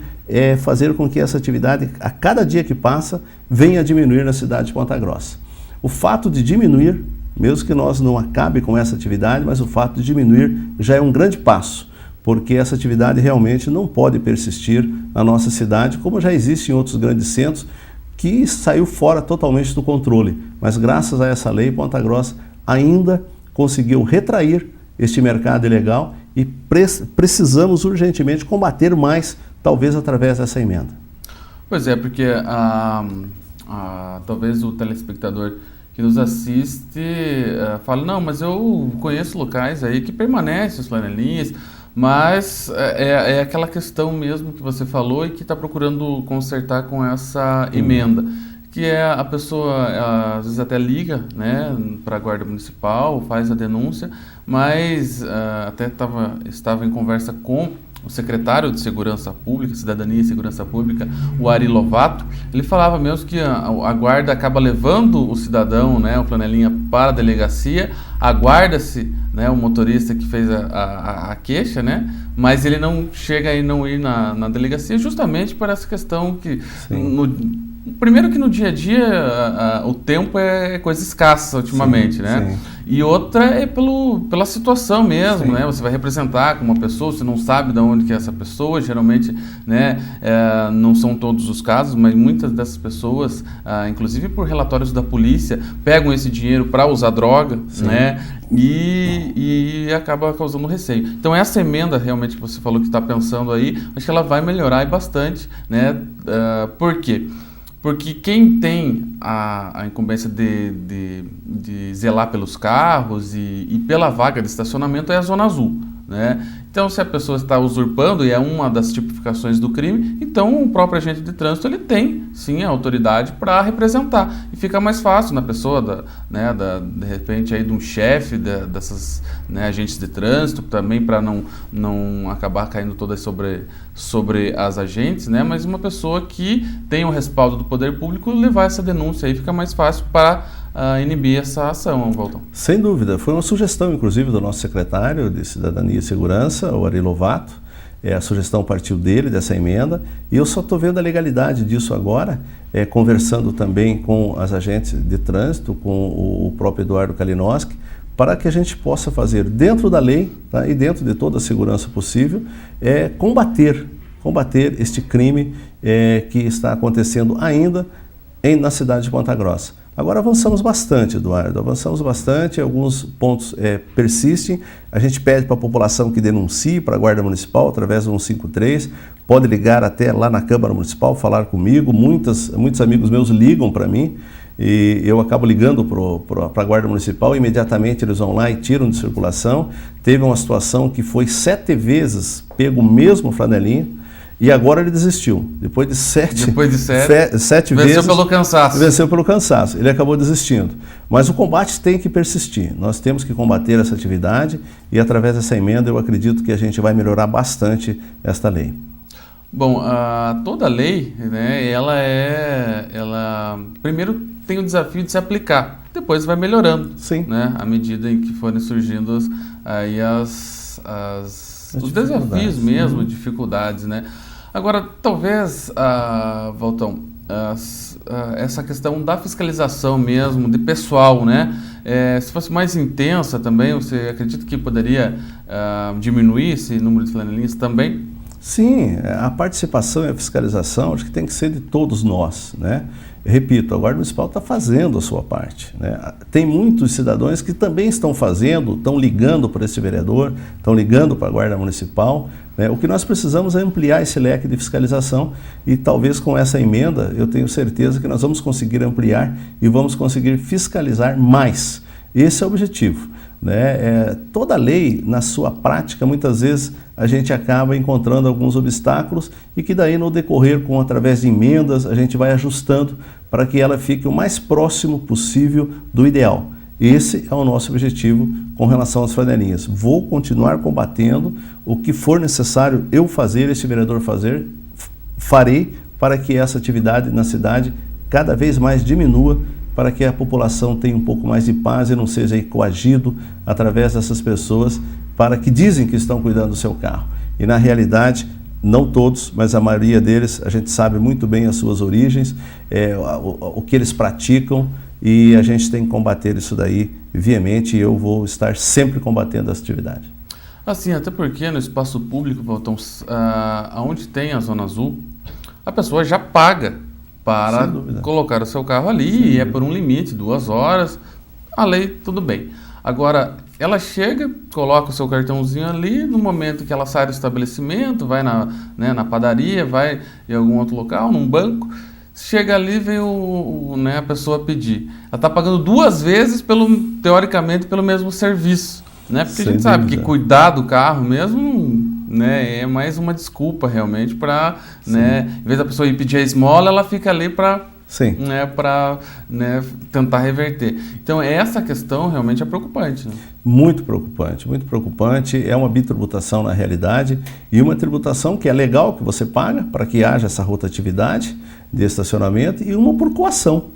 fazer com que essa atividade, a cada dia que passa, venha a diminuir na cidade de Ponta Grossa. O fato de diminuir, mesmo que nós não acabe com essa atividade, mas o fato de diminuir já é um grande passo, porque essa atividade realmente não pode persistir na nossa cidade, como já existe em outros grandes centros, que saiu fora totalmente do controle. Mas graças a essa lei, Ponta Grossa ainda conseguiu retrair este mercado ilegal e precisamos urgentemente combater mais, talvez através dessa emenda. Pois é, porque talvez o telespectador que nos assiste fala, não, mas eu conheço locais aí que permanecem os flanelinhas, mas é aquela questão mesmo que você falou e que está procurando consertar com essa emenda. Que a pessoa às vezes até liga, né, para a Guarda Municipal, faz a denúncia, mas até estava em conversa com o secretário de Segurança Pública, Cidadania e Segurança Pública, o Ari Lovato. Ele falava mesmo que a guarda acaba levando o cidadão, né, o flanelinha, para a delegacia, aguarda-se, né, o motorista que fez a queixa, né, mas ele não chega a não ir na delegacia justamente por essa questão que... Primeiro que no dia a dia o tempo é coisa escassa ultimamente, né? Sim. E outra é pela situação mesmo, sim, né? Você vai representar com uma pessoa, você não sabe de onde que é essa pessoa, geralmente, né, não são todos os casos, mas muitas dessas pessoas, inclusive por relatórios da polícia, pegam esse dinheiro para usar droga, sim, né? E acaba causando receio. Então essa emenda realmente que você falou que está pensando aí, acho que ela vai melhorar bastante, né? Por quê? Porque quem tem a incumbência de zelar pelos carros e pela vaga de estacionamento é a Zona Azul. né? Então, se a pessoa está usurpando, e é uma das tipificações do crime, então o próprio agente de trânsito ele tem, sim, a autoridade para representar. E fica mais fácil na pessoa, de repente, aí, de um chefe dessas, né, agentes de trânsito, também para não acabar caindo todas sobre as agentes, né? Mas uma pessoa que tem o respaldo do poder público levar essa denúncia aí fica mais fácil para inibir essa ação, Valtão. Sem dúvida, foi uma sugestão inclusive do nosso secretário de Cidadania e Segurança, o Ari Lovato. A sugestão partiu dele, dessa emenda, e eu só estou vendo a legalidade disso agora, conversando também com as agentes de trânsito, com o próprio Eduardo Kalinowski, para que a gente possa fazer dentro da lei, tá, e dentro de toda a segurança possível, combater este crime que está acontecendo ainda na cidade de Ponta Grossa. Agora avançamos bastante, Eduardo, alguns pontos persistem. A gente pede para a população que denuncie para a Guarda Municipal através do 153, pode ligar até lá na Câmara Municipal, falar comigo, muitos amigos meus ligam para mim e eu acabo ligando para a Guarda Municipal, imediatamente eles vão lá e tiram de circulação. Teve uma situação que foi 7 vezes pego o mesmo flanelinha, e agora ele desistiu. Depois de sete vezes, venceu pelo cansaço. Ele acabou desistindo. Mas o combate tem que persistir. Nós temos que combater essa atividade e através dessa emenda eu acredito que a gente vai melhorar bastante esta lei. Bom, toda lei, né, ela primeiro tem o desafio de se aplicar, depois vai melhorando. Sim. Né, à medida em que forem surgindo aí os desafios mesmo, dificuldades, né? Agora, talvez, Valtão, essa questão da fiscalização mesmo, de pessoal, né? Se fosse mais intensa também, você acredita que poderia diminuir esse número de flanelinhas também? Sim, a participação e a fiscalização acho que tem que ser de todos nós, né? Repito, a Guarda Municipal está fazendo a sua parte, né? Tem muitos cidadãos que também estão ligando para esse vereador, estão ligando para a Guarda Municipal, né? O que nós precisamos é ampliar esse leque de fiscalização e talvez com essa emenda eu tenho certeza que nós vamos conseguir ampliar e vamos conseguir fiscalizar mais. Esse é o objetivo, né? Toda lei, na sua prática, muitas vezes a gente acaba encontrando alguns obstáculos e que daí no decorrer, através de emendas, a gente vai ajustando para que ela fique o mais próximo possível do ideal. Esse é o nosso objetivo com relação às flanelinhas. Vou continuar combatendo o que for necessário eu fazer, esse vereador fazer, farei para que essa atividade na cidade cada vez mais diminua, para que a população tenha um pouco mais de paz e não seja aí coagido através dessas pessoas para que dizem que estão cuidando do seu carro. E na realidade, não todos, mas a maioria deles, a gente sabe muito bem as suas origens, o que eles praticam e a gente tem que combater isso daí viamente e eu vou estar sempre combatendo essa atividade. Assim, até porque no espaço público, Valtão, onde tem a Zona Azul, a pessoa já paga para colocar o seu carro ali e é por um limite, 2 horas, a lei tudo bem. Agora, ela chega, coloca o seu cartãozinho ali, no momento que ela sai do estabelecimento, vai na padaria, vai em algum outro local, num banco, chega ali, vem a pessoa pedir. Ela está pagando 2 vezes, teoricamente, pelo mesmo serviço, né? Porque a gente sabe que cuidar do carro mesmo, né, é mais uma desculpa realmente para, né, em vez da pessoa ir pedir a esmola, ela fica ali para tentar reverter. Então essa questão realmente é preocupante, né? Muito preocupante, muito preocupante. É uma bitributação na realidade e uma tributação que é legal que você paga para que haja essa rotatividade de estacionamento e uma por coação.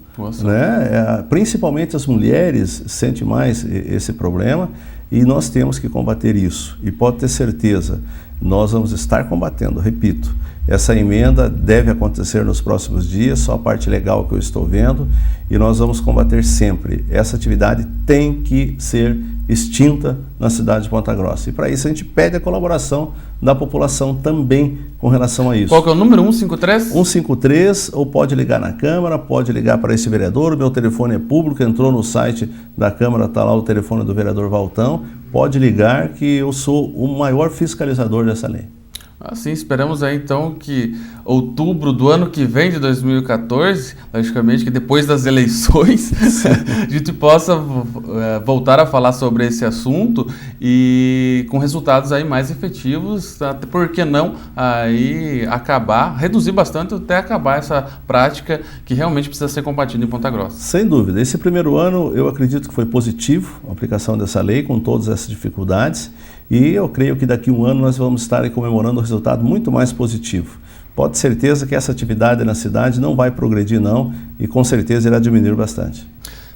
Né? Principalmente as mulheres sentem mais esse problema e nós temos que combater isso. E pode ter certeza, nós vamos estar combatendo, repito. Essa emenda deve acontecer nos próximos dias, só a parte legal que eu estou vendo, e nós vamos combater sempre. Essa atividade tem que ser extinta na cidade de Ponta Grossa. E para isso a gente pede a colaboração da população também com relação a isso. Qual que é o número? 153? 153, ou pode ligar na Câmara, pode ligar para esse vereador, o meu telefone é público, entrou no site da Câmara, está lá o telefone do vereador Valtão, pode ligar que eu sou o maior fiscalizador dessa lei. Assim, esperamos aí então que outubro do ano que vem, de 2014, logicamente que depois das eleições a gente possa voltar a falar sobre esse assunto e com resultados aí mais efetivos, até por que não aí reduzir bastante até acabar essa prática que realmente precisa ser combatida em Ponta Grossa. Sem dúvida. Esse primeiro ano eu acredito que foi positivo a aplicação dessa lei com todas essas dificuldades e eu creio que daqui a um ano nós vamos estar aí comemorando um resultado muito mais positivo. Pode ter certeza que essa atividade na cidade não vai progredir não e com certeza irá diminuir bastante.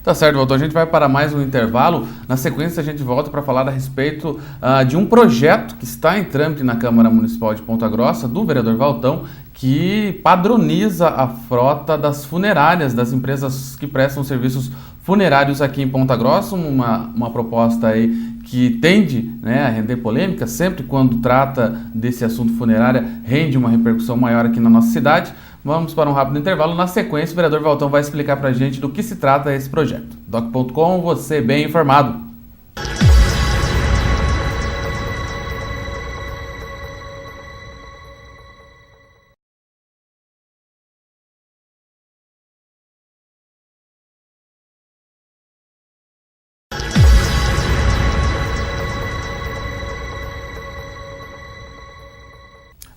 Tá certo, Valtão. A gente vai para mais um intervalo. Na sequência, a gente volta para falar a respeito de um projeto que está em trâmite na Câmara Municipal de Ponta Grossa, do vereador Valtão, que padroniza a frota das funerárias, das empresas que prestam serviços funerários aqui em Ponta Grossa. Uma proposta aí que tende, né, a render polêmica. Sempre quando trata desse assunto funerária, rende uma repercussão maior aqui na nossa cidade. Vamos para um rápido intervalo. Na sequência, o vereador Valtão vai explicar para a gente do que se trata esse projeto. Doc.com, você bem informado.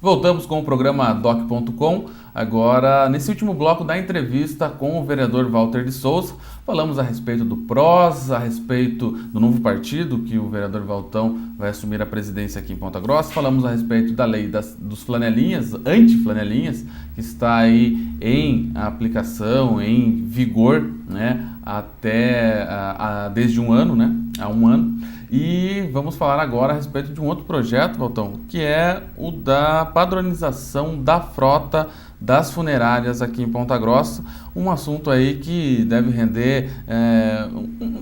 Voltamos com o programa Doc.com. Agora, nesse último bloco da entrevista com o vereador Walter de Souza, falamos a respeito do PROS, a respeito do novo partido que o vereador Valtão vai assumir a presidência aqui em Ponta Grossa, falamos a respeito da lei dos flanelinhas, anti-flanelinhas, que está aí em aplicação, em vigor, né, desde um ano, né, há um ano. E vamos falar agora a respeito de um outro projeto, Valtão, que é o da padronização da frota das funerárias aqui em Ponta Grossa, um assunto aí que deve render,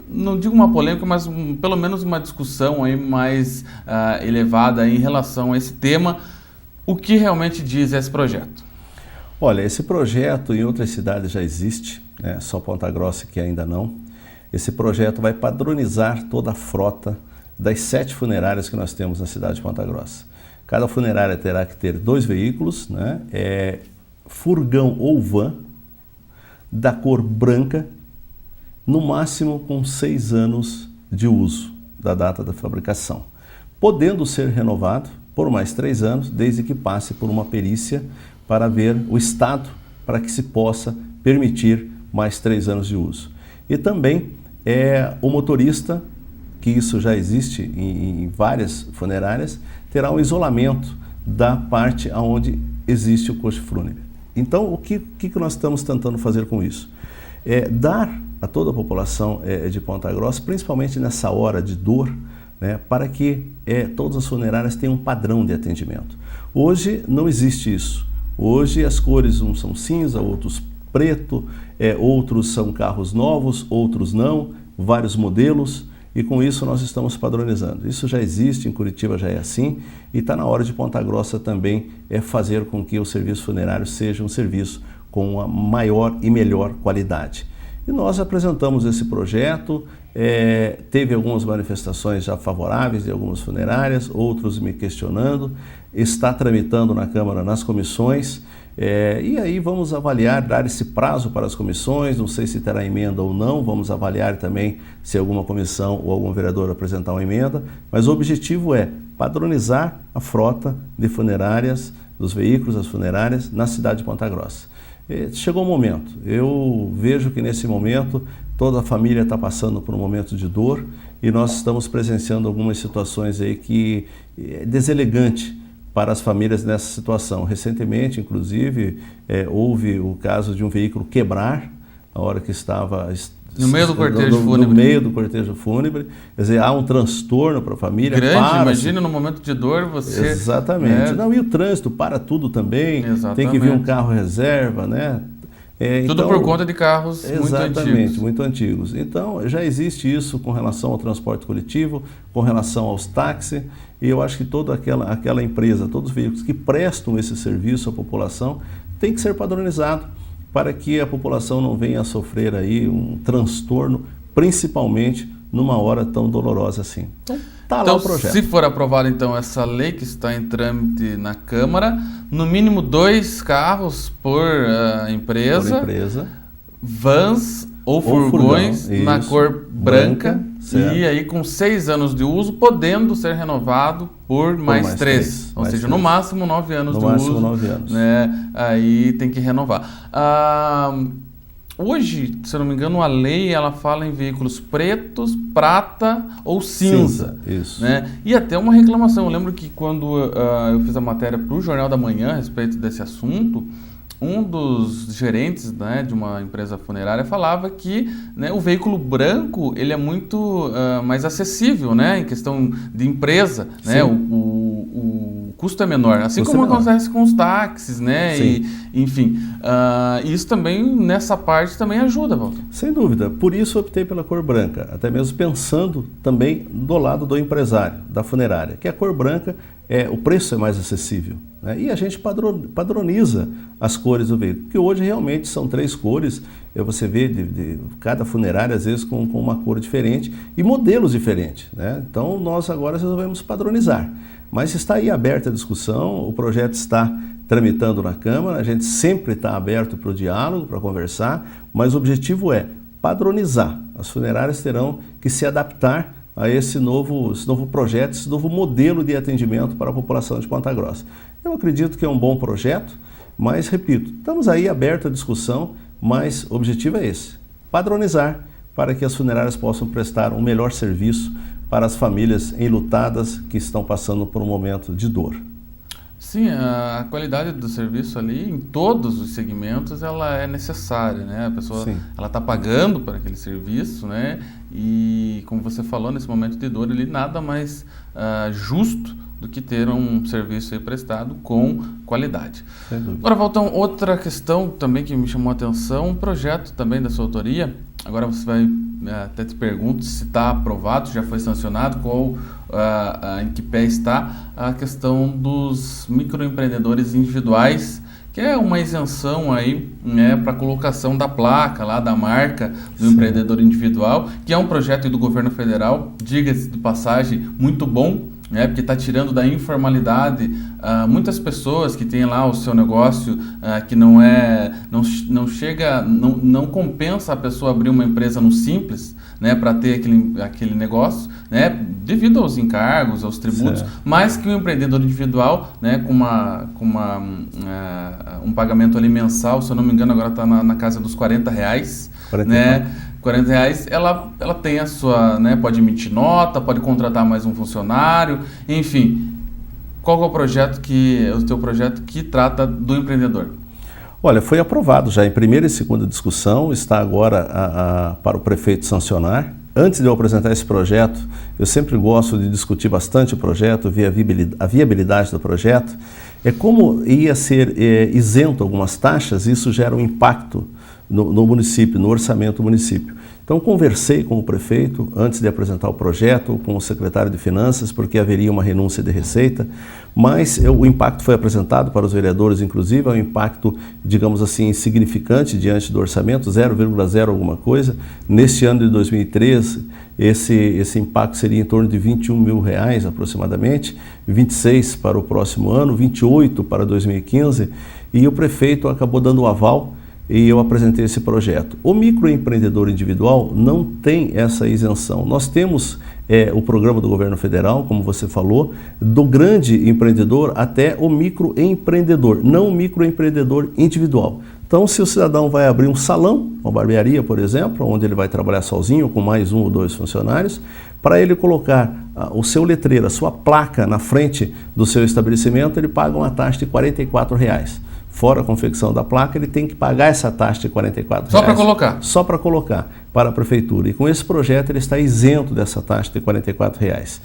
não digo uma polêmica, mas pelo menos uma discussão aí mais elevada aí em relação a esse tema. O que realmente diz esse projeto? Olha, esse projeto em outras cidades já existe, né? Só Ponta Grossa que ainda não. Esse projeto vai padronizar toda a frota das 7 funerárias que nós temos na cidade de Ponta Grossa. Cada funerária terá que ter 2 veículos, né? Furgão ou van, da cor branca, no máximo com 6 anos de uso da data da fabricação, podendo ser renovado por mais 3 anos, desde que passe por uma perícia para ver o estado, para que se possa permitir mais 3 anos de uso. E também o motorista, que isso já existe em várias funerárias, terá um isolamento da parte onde existe o coche fúnebre. Então, o que nós estamos tentando fazer com isso? Dar a toda a população de Ponta Grossa, principalmente nessa hora de dor, né, para que todas as funerárias tenham um padrão de atendimento. Hoje não existe isso. Hoje as cores, uns são cinza, outros preto, outros são carros novos, outros não, vários modelos, e com isso nós estamos padronizando. Isso já existe, em Curitiba já é assim, e está na hora de Ponta Grossa também fazer com que o serviço funerário seja um serviço com uma maior e melhor qualidade. E nós apresentamos esse projeto, teve algumas manifestações já favoráveis de algumas funerárias, outros me questionando, está tramitando na Câmara nas comissões, e aí vamos avaliar, dar esse prazo para as comissões, não sei se terá emenda ou não, vamos avaliar também se alguma comissão ou algum vereador apresentar uma emenda, mas o objetivo é padronizar a frota de funerárias, dos veículos das funerárias na cidade de Ponta Grossa. Chegou o momento, eu vejo que nesse momento toda a família está passando por um momento de dor e nós estamos presenciando algumas situações aí que é deselegante para as famílias nessa situação. Recentemente, inclusive, houve o caso de um veículo quebrar na hora que estava no meio do cortejo fúnebre. No meio do cortejo fúnebre. Quer dizer, há um transtorno para a família. Grande, imagina no momento de dor você... Exatamente. Não, e o trânsito para tudo também. Exatamente. Tem que vir um carro reserva, né? Tudo então, por conta de carros muito antigos. Exatamente, muito antigos. Então, já existe isso com relação ao transporte coletivo, com relação aos táxis, e eu acho que toda aquela empresa, todos os veículos que prestam esse serviço à população, tem que ser padronizado para que a população não venha a sofrer aí um transtorno, principalmente numa hora tão dolorosa assim. Então, está lá o projeto. Se for aprovada então essa lei que está em trâmite na Câmara, no mínimo 2 carros por empresa, vans ou furgões na cor branca, e aí com 6 anos de uso, podendo ser renovado por mais 3. Ou seja, no máximo 9 anos de uso. 9 anos. Né? Aí tem que renovar. Hoje, se eu não me engano, a lei ela fala em veículos pretos, prata ou cinza. Isso. Né? E até uma reclamação. Eu lembro que quando eu fiz a matéria para o Jornal da Manhã a respeito desse assunto, um dos gerentes, né, de uma empresa funerária falava que, né, o veículo branco ele é muito mais acessível, né, em questão de empresa, né, o custo é menor, assim como acontece com os táxis, né, e, enfim, isso também nessa parte também ajuda, Walter. Sem dúvida, por isso eu optei pela cor branca, até mesmo pensando também do lado do empresário, da funerária, que a cor branca o preço é mais acessível, né? E a gente padroniza as cores do veículo, que hoje realmente são 3 cores, você vê de cada funerária às vezes com uma cor diferente e modelos diferentes, né? Então nós agora resolvemos padronizar, mas está aí aberta a discussão, o projeto está tramitando na Câmara, a gente sempre está aberto para o diálogo, para conversar, mas o objetivo é padronizar, as funerárias terão que se adaptar a esse novo projeto, esse novo modelo de atendimento para a população de Ponta Grossa. Eu acredito que é um bom projeto, mas, repito, estamos aí abertos à discussão, mas o objetivo é esse, padronizar para que as funerárias possam prestar um melhor serviço para as famílias enlutadas que estão passando por um momento de dor. Sim, a qualidade do serviço ali, em todos os segmentos, ela é necessária, né? A pessoa, ela está pagando por aquele serviço, né? E, como você falou, nesse momento de dor, ele nada mais justo do que ter um serviço aí prestado com qualidade. Agora, Valtão, outra questão também que me chamou a atenção, um projeto também da sua autoria. Agora você vai, até te pergunto se está aprovado, já foi sancionado, em que pé está a questão dos microempreendedores individuais, que é uma isenção aí, né, para colocação da placa lá, da marca do empreendedor individual, que é um projeto do governo federal, diga-se de passagem, muito bom, né, porque está tirando da informalidade muitas pessoas que têm lá o seu negócio que não compensa a pessoa abrir uma empresa no Simples, né, para ter aquele negócio, né, devido aos encargos, aos tributos, mas que o empreendedor individual, né, com um pagamento ali mensal, se eu não me engano agora está na casa dos R$40, né, R$40, ela tem a sua, né, pode emitir nota, pode contratar mais um funcionário, enfim. Qual é o teu projeto que trata do empreendedor? Olha, foi aprovado já em primeira e segunda discussão, está agora para o prefeito sancionar. Antes de eu apresentar esse projeto, eu sempre gosto de discutir bastante o projeto, ver a viabilidade do projeto. Como ia ser isento algumas taxas, isso gera um impacto no município, no orçamento do município. Então conversei com o prefeito antes de apresentar o projeto, com o secretário de Finanças, porque haveria uma renúncia de receita, mas o impacto foi apresentado para os vereadores, inclusive, é um impacto, digamos assim, insignificante diante do orçamento, 0,0 alguma coisa. Neste ano de 2013, esse impacto seria em torno de R$21 mil aproximadamente, 26 para o próximo ano, 28 para 2015, e o prefeito acabou dando o aval e eu apresentei esse projeto. O microempreendedor individual não tem essa isenção. Nós temos o programa do governo federal, como você falou, do grande empreendedor até o microempreendedor, não o microempreendedor individual. Então, se o cidadão vai abrir um salão, uma barbearia, por exemplo, onde ele vai trabalhar sozinho com mais 1 ou 2 funcionários, para ele colocar o seu letreiro, a sua placa na frente do seu estabelecimento, ele paga uma taxa de R$44. Fora a confecção da placa, ele tem que pagar essa taxa de R$44. Só para colocar? Só para colocar para a prefeitura. E com esse projeto ele está isento dessa taxa de R$44.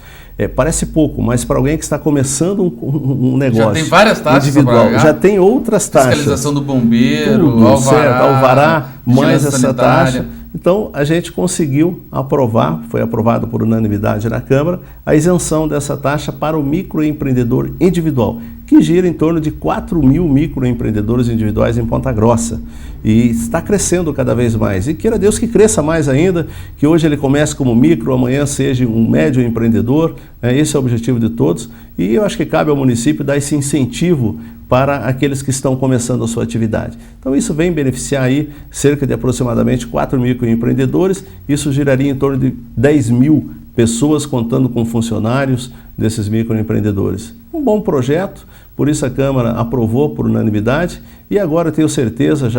Parece pouco, mas para alguém que está começando um negócio já tem várias taxas individual, já tem outras taxas. Fiscalização do bombeiro, tudo, alvará, mais essa taxa. Então, a gente conseguiu aprovar, foi aprovado por unanimidade na Câmara, a isenção dessa taxa para o microempreendedor individual, que gira em torno de 4.000 microempreendedores individuais em Ponta Grossa. E está crescendo cada vez mais. E queira Deus que cresça mais ainda, que hoje ele comece como micro, amanhã seja um médio empreendedor. Esse é o objetivo de todos. E eu acho que cabe ao município dar esse incentivo para aqueles que estão começando a sua atividade. Então isso vem beneficiar aí cerca de aproximadamente 4 microempreendedores. Isso giraria em torno de 10.000 pessoas, contando com funcionários desses microempreendedores. Um bom projeto, por isso a Câmara aprovou por unanimidade e agora tenho certeza,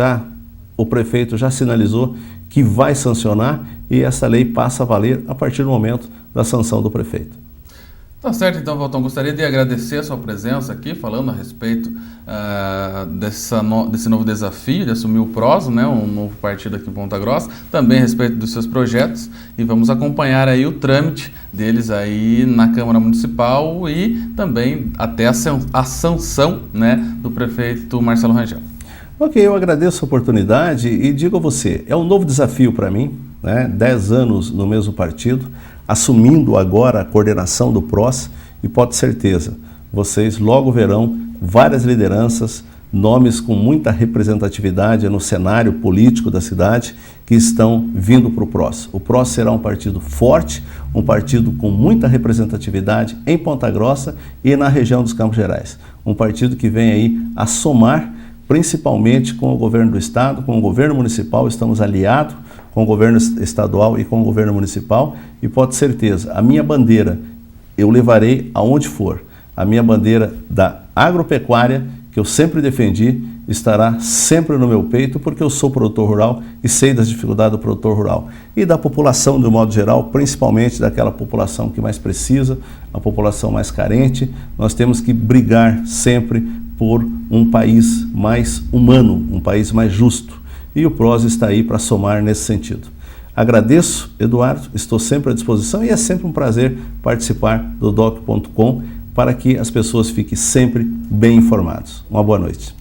o prefeito já sinalizou que vai sancionar e essa lei passa a valer a partir do momento da sanção do prefeito. Tá certo, então, Valton, gostaria de agradecer a sua presença aqui, falando a respeito desse novo desafio de assumir o PROS, né, um novo partido aqui em Ponta Grossa, também a respeito dos seus projetos, e vamos acompanhar aí o trâmite deles aí na Câmara Municipal e também até a sanção, né, do prefeito Marcelo Rangel. Ok, eu agradeço a oportunidade e digo a você, é um novo desafio para mim, né, 10 anos no mesmo partido, assumindo agora a coordenação do PROS e pode ter certeza, vocês logo verão várias lideranças, nomes com muita representatividade no cenário político da cidade que estão vindo para o PROS. O PROS será um partido forte, um partido com muita representatividade em Ponta Grossa e na região dos Campos Gerais. Um partido que vem aí a somar principalmente com o governo do estado, com o governo municipal, estamos aliados com o governo estadual e com o governo municipal e pode ter certeza, a minha bandeira eu levarei aonde for. A minha bandeira da agropecuária, que eu sempre defendi, estará sempre no meu peito porque eu sou produtor rural e sei das dificuldades do produtor rural. E da população, de um modo geral, principalmente daquela população que mais precisa, a população mais carente, nós temos que brigar sempre por um país mais humano, um país mais justo. E o PROS está aí para somar nesse sentido. Agradeço, Eduardo, estou sempre à disposição e é sempre um prazer participar do doc.com para que as pessoas fiquem sempre bem informadas. Uma boa noite.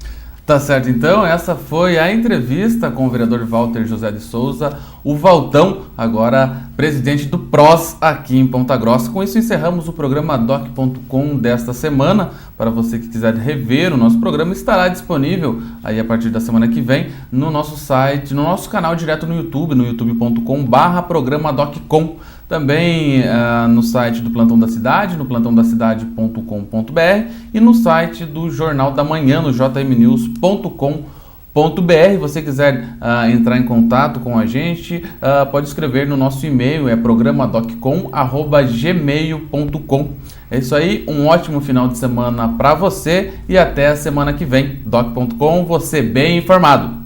Tá certo, então, essa foi a entrevista com o vereador Walter José de Souza, o Valtão, agora presidente do PROS aqui em Ponta Grossa. Com isso encerramos o programa doc.com desta semana. Para você que quiser rever o nosso programa, estará disponível aí a partir da semana que vem no nosso site, no nosso canal direto no YouTube, no youtube.com/programa-doc.com. Também no site do Plantão da Cidade, no plantãodacidade.com.br e no site do Jornal da Manhã, no jmnews.com.br. Você quiser entrar em contato com a gente, pode escrever no nosso e-mail, é programadoccom@gmail.com. É isso aí, um ótimo final de semana para você e até a semana que vem. Doc.com, você bem informado.